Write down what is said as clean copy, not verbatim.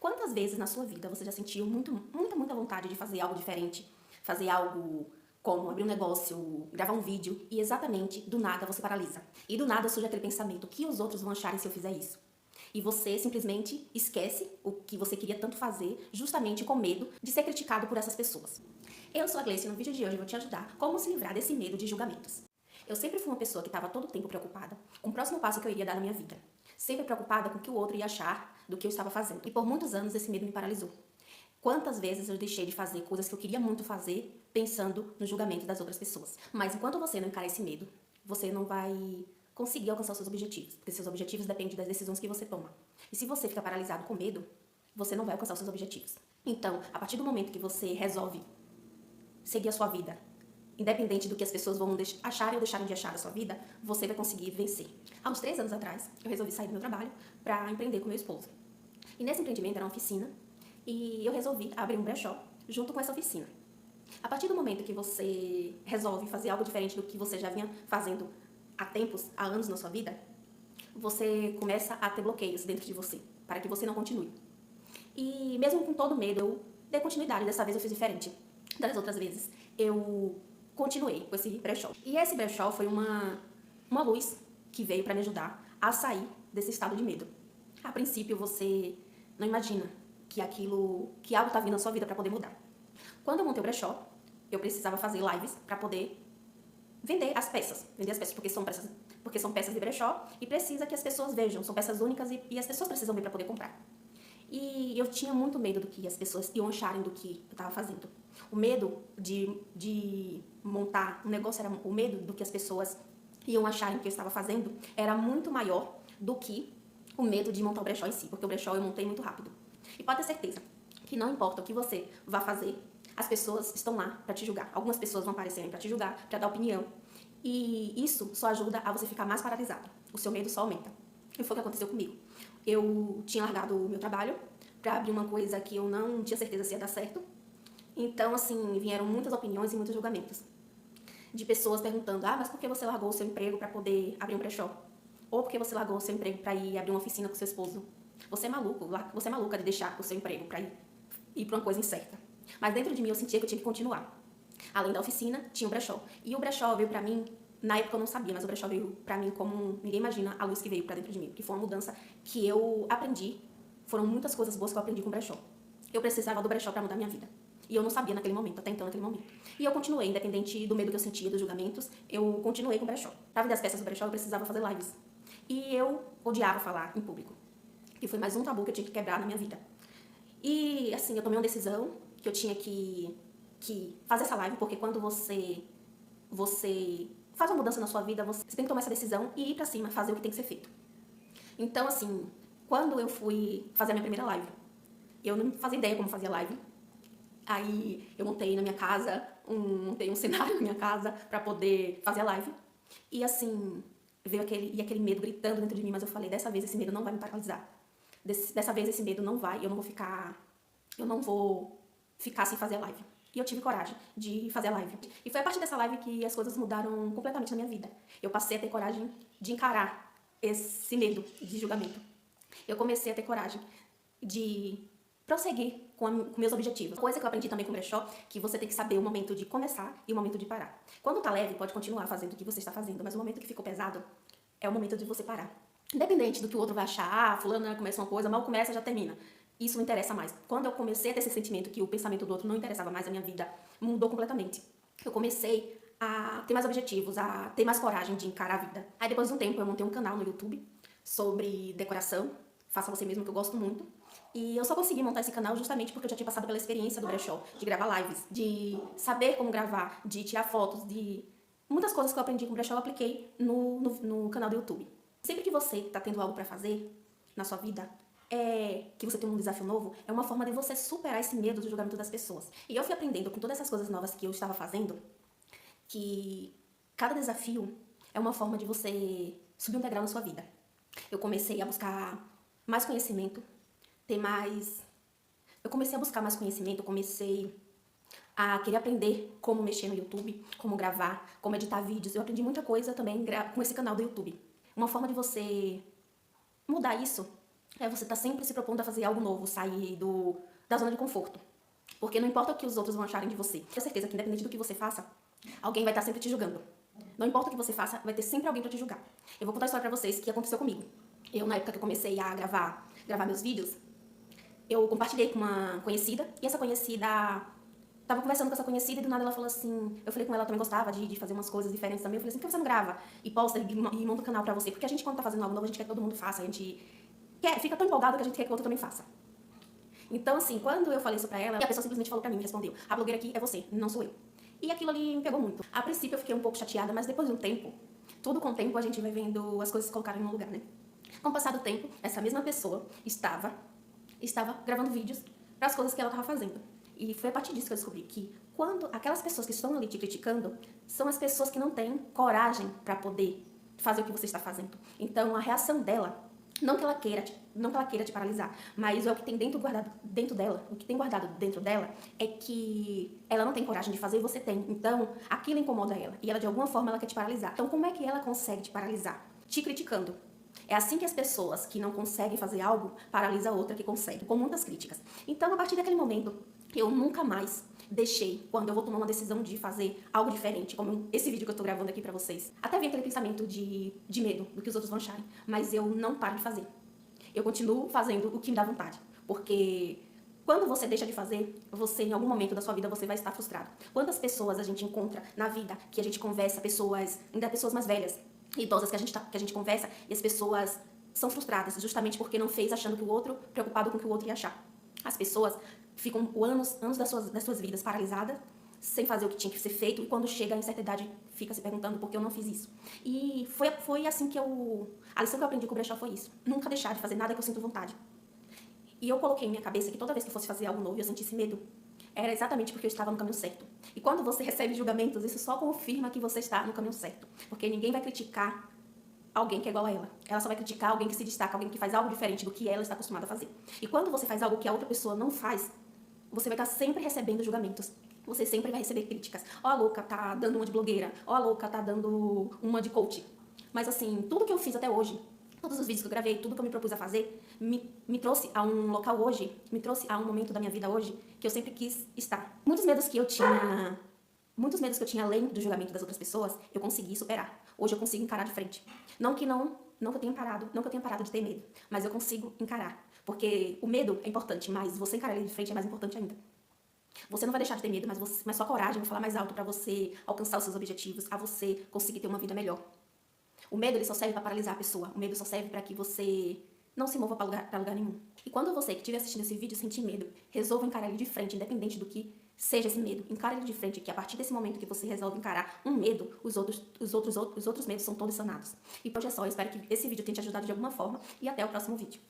Quantas vezes na sua vida você já sentiu muita vontade de fazer algo diferente? Fazer algo como abrir um negócio, gravar um vídeo e exatamente do nada você paralisa. E do nada surge aquele pensamento: o que os outros vão achar se eu fizer isso? E você simplesmente esquece o que você queria tanto fazer, justamente com medo de ser criticado por essas pessoas. Eu sou a Gleice e no vídeo de hoje eu vou te ajudar como se livrar desse medo de julgamentos. Eu sempre fui uma pessoa que estava todo o tempo preocupada com o próximo passo que eu iria dar na minha vida. Sempre preocupada com o que o outro ia achar do que eu estava fazendo. E por muitos anos esse medo me paralisou. Quantas vezes eu deixei de fazer coisas que eu queria muito fazer pensando no julgamento das outras pessoas. Mas enquanto você não encarar esse medo, você não vai conseguir alcançar os seus objetivos. Porque seus objetivos dependem das decisões que você toma. E se você fica paralisado com medo, você não vai alcançar os seus objetivos. Então, a partir do momento que você resolve seguir a sua vida, independente do que as pessoas vão achar ou deixarem de achar da sua vida, você vai conseguir vencer. Há uns 3 anos atrás, eu resolvi sair do meu trabalho para empreender com meu esposo. E nesse empreendimento era uma oficina, e eu resolvi abrir um brechó junto com essa oficina. A partir do momento que você resolve fazer algo diferente do que você já vinha fazendo há anos na sua vida, você começa a ter bloqueios dentro de você, para que você não continue. E mesmo com todo medo, eu dei continuidade. Dessa vez eu fiz diferente das outras vezes. Eu continuei com esse brechó. E esse brechó foi uma luz que veio para me ajudar a sair desse estado de medo. A princípio, você não imagina que algo tá vindo na sua vida para poder mudar. Quando eu montei o brechó, eu precisava fazer lives para poder vender as peças, porque são peças de brechó e precisa que as pessoas vejam, são peças únicas e as pessoas precisam ver para poder comprar. E eu tinha muito medo do que as pessoas iam acharem do que eu estava fazendo. O medo de montar um negócio, o medo do que as pessoas iam acharem que eu estava fazendo era muito maior do que o medo de montar o brechó em si, porque o brechó eu montei muito rápido. E pode ter certeza que não importa o que você vá fazer, as pessoas estão lá para te julgar. Algumas pessoas vão aparecer para te julgar, para dar opinião. E isso só ajuda a você ficar mais paralisado. O seu medo só aumenta. E foi o que aconteceu comigo. Eu tinha largado o meu trabalho para abrir uma coisa que eu não tinha certeza se ia dar certo. Então, assim, vieram muitas opiniões e muitos julgamentos. De pessoas perguntando: mas por que você largou o seu emprego para poder abrir um brechó? Ou por que você largou o seu emprego para ir abrir uma oficina com seu esposo? Você é maluca de deixar o seu emprego para ir para uma coisa incerta. Mas dentro de mim eu sentia que eu tinha que continuar. Além da oficina, tinha o brechó. E o brechó veio pra mim, na época eu não sabia, mas o brechó veio pra mim como ninguém imagina a luz que veio pra dentro de mim. Que foi uma mudança que eu aprendi. Foram muitas coisas boas que eu aprendi com o brechó. Eu precisava do brechó pra mudar minha vida. E eu não sabia naquele momento, até então naquele momento. E eu continuei, independente do medo que eu sentia, dos julgamentos, eu continuei com o brechó. Pra vender as peças do brechó, eu precisava fazer lives. E eu odiava falar em público. Que foi mais um tabu que eu tinha que quebrar na minha vida. E, assim, eu tomei uma decisão que eu tinha que fazer essa live, porque quando você faz uma mudança na sua vida, você tem que tomar essa decisão e ir pra cima, fazer o que tem que ser feito. Então, assim, quando eu fui fazer a minha primeira live, eu não fazia ideia como fazia live. Aí eu montei na minha casa, montei um cenário na minha casa pra poder fazer a live. E, assim, veio aquele medo gritando dentro de mim, mas eu falei: dessa vez esse medo não vai me paralisar. Dessa vez esse medo não vai, eu não vou ficar sem fazer a live. E eu tive coragem de fazer a live. E foi a partir dessa live que as coisas mudaram completamente na minha vida. Eu passei a ter coragem de encarar esse medo de julgamento. Eu comecei a ter coragem de prosseguir com meus objetivos. Uma coisa que eu aprendi também com o brechó, que você tem que saber o momento de começar e o momento de parar. Quando tá leve, pode continuar fazendo o que você está fazendo, mas o momento que ficou pesado é o momento de você parar. Independente do que o outro vai achar, fulano começa uma coisa, mal começa, já termina. Isso não interessa mais. Quando eu comecei a ter esse sentimento que o pensamento do outro não interessava mais, a minha vida mudou completamente. Eu comecei a ter mais objetivos, a ter mais coragem de encarar a vida. Aí depois de um tempo eu montei um canal no YouTube sobre decoração, faça você mesmo, que eu gosto muito. E eu só consegui montar esse canal justamente porque eu já tinha passado pela experiência do brechó, de gravar lives, de saber como gravar, de tirar fotos, de muitas coisas que eu aprendi com o brechó eu apliquei no canal do YouTube. Sempre que você tá tendo algo pra fazer na sua vida, que você tem um desafio novo, é uma forma de você superar esse medo do julgamento das pessoas. E eu fui aprendendo com todas essas coisas novas que eu estava fazendo, que cada desafio é uma forma de você subir um degrau na sua vida. Eu comecei a buscar mais conhecimento, Eu comecei a buscar mais conhecimento, comecei a querer aprender como mexer no YouTube, como gravar, como editar vídeos. Eu aprendi muita coisa também com esse canal do YouTube. Uma forma de você mudar isso é você tá sempre se propondo a fazer algo novo, sair da zona de conforto. Porque não importa o que os outros vão acharem de você. Tenho certeza que independente do que você faça, alguém vai estar sempre te julgando. Não importa o que você faça, vai ter sempre alguém pra te julgar. Eu vou contar a história pra vocês que aconteceu comigo. Eu, na época que eu comecei a gravar meus vídeos, eu compartilhei com uma conhecida, e essa conhecida... Tava conversando com essa conhecida e do nada ela falou assim... Eu falei com ela, também gostava de fazer umas coisas diferentes também. Eu falei assim, por que você não grava e posta e monta um canal pra você? Porque a gente, quando tá fazendo algo novo, a gente quer que todo mundo faça. A gente fica tão empolgado que a gente quer que o outro também faça. Então, assim, quando eu falei isso pra ela, a pessoa simplesmente falou pra mim, respondeu: a blogueira aqui é você, não sou eu. E aquilo ali me pegou muito. A princípio eu fiquei um pouco chateada, mas depois de um tempo, tudo com o tempo a gente vai vendo as coisas se colocarem no lugar, né? Com o passar do tempo, essa mesma pessoa estava gravando vídeos para as coisas que ela estava fazendo. E foi a partir disso que eu descobri que quando aquelas pessoas que estão ali te criticando são as pessoas que não têm coragem para poder fazer o que você está fazendo. Então a reação dela, não que ela queira te paralisar, mas é o que tem guardado dentro dela, o que tem guardado dentro dela é que ela não tem coragem de fazer e você tem. Então aquilo incomoda ela e ela de alguma forma ela quer te paralisar. Então como é que ela consegue te paralisar? Te criticando. É assim que as pessoas que não conseguem fazer algo paralisam a outra que consegue, com muitas críticas. Então, a partir daquele momento, eu nunca mais deixei, quando eu vou tomar uma decisão de fazer algo diferente, como esse vídeo que eu tô gravando aqui pra vocês. Até vem aquele pensamento de medo do que os outros vão acharem, mas eu não paro de fazer. Eu continuo fazendo o que me dá vontade, porque quando você deixa de fazer, você em algum momento da sua vida você vai estar frustrado. Quantas pessoas a gente encontra na vida, que a gente conversa, ainda pessoas mais velhas, idosas que a gente conversa, e as pessoas são frustradas justamente porque não fez achando que o outro, preocupado com o que o outro ia achar. As pessoas ficam anos das suas vidas paralisadas, sem fazer o que tinha que ser feito, e quando chega a certa idade fica se perguntando por que eu não fiz isso. E foi assim que a lição que eu aprendi com o Brechó foi isso. Nunca deixar de fazer nada que eu sinto vontade. E eu coloquei em minha cabeça que toda vez que eu fosse fazer algo novo e eu sentisse medo, era exatamente porque eu estava no caminho certo. E quando você recebe julgamentos, isso só confirma que você está no caminho certo. Porque ninguém vai criticar alguém que é igual a ela. Ela só vai criticar alguém que se destaca, alguém que faz algo diferente do que ela está acostumada a fazer. E quando você faz algo que a outra pessoa não faz, você vai estar sempre recebendo julgamentos. Você sempre vai receber críticas. Ó, a louca tá dando uma de blogueira. Ó, a louca tá dando uma de coach. Mas assim, tudo que eu fiz até hoje, todos os vídeos que eu gravei, tudo que eu me propus a fazer, me trouxe a um local hoje, me trouxe a um momento da minha vida hoje que eu sempre quis estar. Muitos medos que eu tinha além do julgamento das outras pessoas, eu consegui superar. Hoje eu consigo encarar de frente. Não que eu tenha parado de ter medo, mas eu consigo encarar. Porque o medo é importante, mas você encarar ele de frente é mais importante ainda. Você não vai deixar de ter medo, mas sua coragem vai falar mais alto para você alcançar os seus objetivos, a você conseguir ter uma vida melhor. O medo ele só serve para paralisar a pessoa. O medo só serve para que você não se mova para lugar nenhum. E quando você que estiver assistindo esse vídeo sentir medo, resolva encarar ele de frente, independente do que seja esse medo. Encare ele de frente, que a partir desse momento que você resolve encarar um medo, os outros medos são todos sanados. E por hoje é só, eu espero que esse vídeo tenha te ajudado de alguma forma e até o próximo vídeo.